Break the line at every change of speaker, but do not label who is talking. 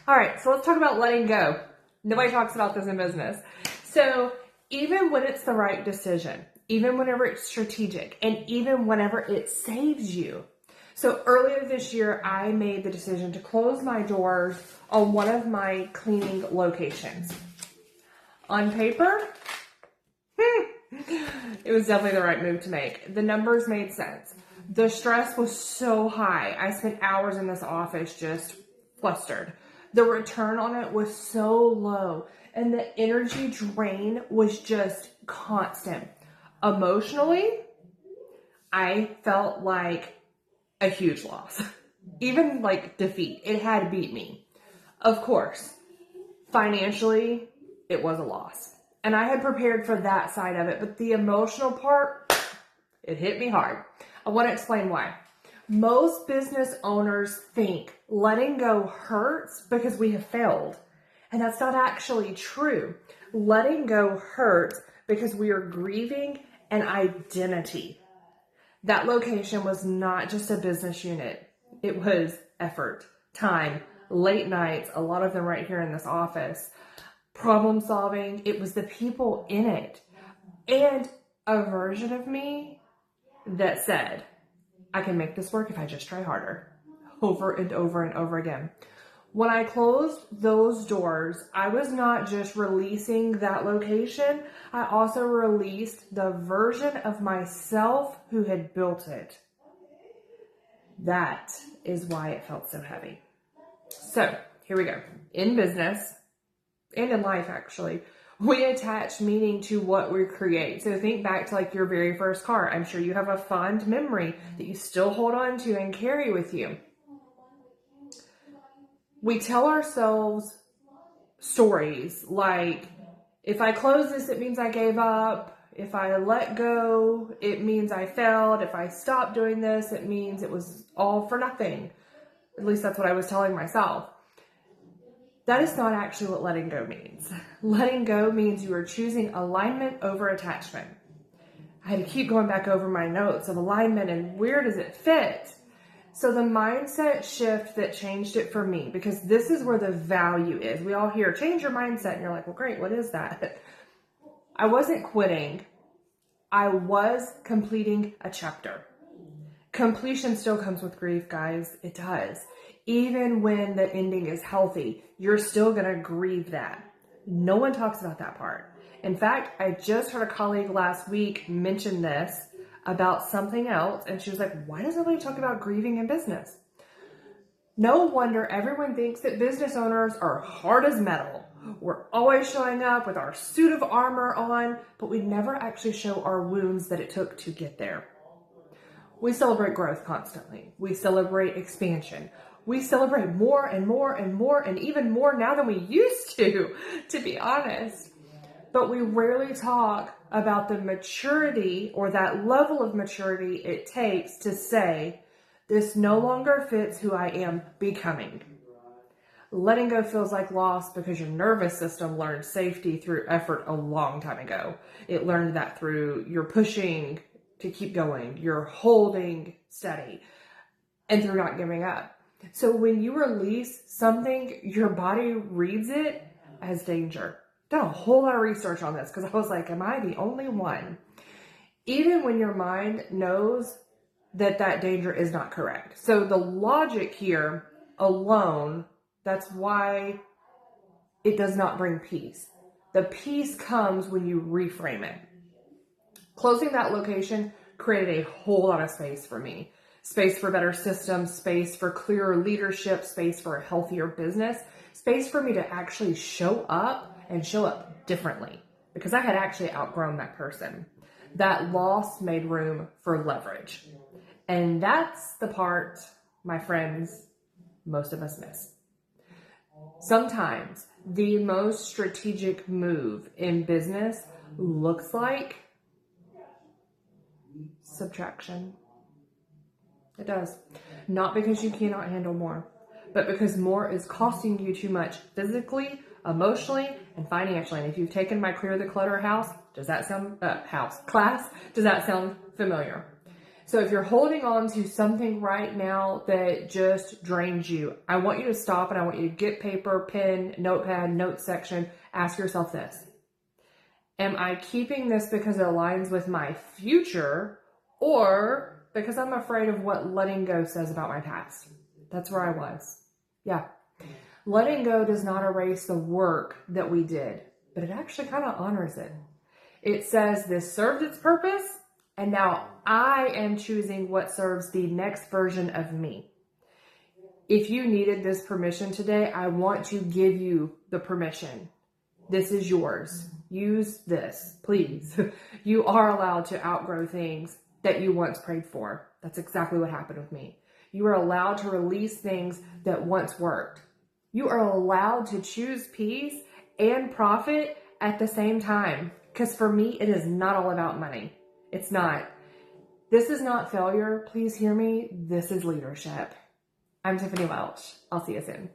All right, so let's talk about letting go. Nobody talks about this in business. So even when it's the right decision, even whenever it's strategic, and even whenever it saves you. So earlier this year, I made the decision to close my doors on one of my cleaning locations. On paper, it was definitely the right move to make. The numbers made sense. The stress was so high. I spent hours in this office just flustered. The return on it was so low, and the energy drain was just constant. Emotionally, I felt like a huge loss. Even like defeat. It had beat me. Of course, financially, it was a loss. And I had prepared for that side of it, but the emotional part, it hit me hard. I want to explain why. Most business owners think letting go hurts because we have failed. And that's not actually true. Letting go hurts because we are grieving an identity. That location was not just a business unit. It was effort, time, late nights, a lot of them right here in this office, problem solving. It was the people in it. And a version of me that said, I can make this work if I just try harder, over and over and over again. When I closed those doors, I was not just releasing that location, I also released the version of myself who had built it. That is why it felt so heavy. So here we go. In business, and in life actually, we attach meaning to what we create. So think back to like your very first car. I'm sure you have a fond memory that you still hold on to and carry with you. We tell ourselves stories like, if I close this, it means I gave up. If I let go, it means I failed. If I stop doing this, it means it was all for nothing. At least that's what I was telling myself. That is not actually what letting go means. Letting go means you are choosing alignment over attachment. I had to keep going back over my notes of alignment and where does it fit? So the mindset shift that changed it for me, because this is where the value is. We all hear, change your mindset. And you're like, well, great, what is that? I wasn't quitting. I was completing a chapter. Completion still comes with grief, guys. It does. Even when the ending is healthy, you're still going to grieve that. No one talks about that part. In fact, I just heard a colleague last week mention this about something else, and she was like, why does nobody talk about grieving in business? No wonder everyone thinks that business owners are hard as metal. We're always showing up with our suit of armor on, but we never actually show our wounds that it took to get there. We celebrate growth constantly. We celebrate expansion. We celebrate more and more and more and even more now than we used to be honest. But we rarely talk about the maturity or that level of maturity it takes to say, this no longer fits who I am becoming. Letting go feels like loss because your nervous system learned safety through effort a long time ago. It learned that through your pushing to keep going, you're holding steady, and through not giving up. So when you release something, your body reads it as danger. Done a whole lot of research on this because I was like, am I the only one? Even when your mind knows that that danger is not correct. So the logic here alone, that's why it does not bring peace. The peace comes when you reframe it. Closing that location created a whole lot of space for me. Space for better systems, space for clearer leadership, space for a healthier business, space for me to actually show up and show up differently because I had actually outgrown that person. That loss made room for leverage. And that's the part, my friends, most of us miss. Sometimes the most strategic move in business looks like subtraction. It does. Not because you cannot handle more, but because more is costing you too much physically, emotionally, and financially. And if you've taken my Clear the Clutter class, does that sound familiar? So if you're holding on to something right now that just drains you, I want you to stop and I want you to get paper, pen, notepad, note section. Ask yourself this. Am I keeping this because it aligns with my future or because I'm afraid of what letting go says about my past? That's where I was. Yeah. Letting go does not erase the work that we did, but it actually kind of honors it. It says this served its purpose, and now I am choosing what serves the next version of me. If you needed this permission today, I want to give you the permission. This is yours. Use this, please. You are allowed to outgrow things that you once prayed for. That's exactly what happened with me. You are allowed to release things that once worked. You are allowed to choose peace and profit at the same time. Because for me, it is not all about money. It's not. This is not failure. Please hear me. This is leadership. I'm Tiffany Welch. I'll see you soon.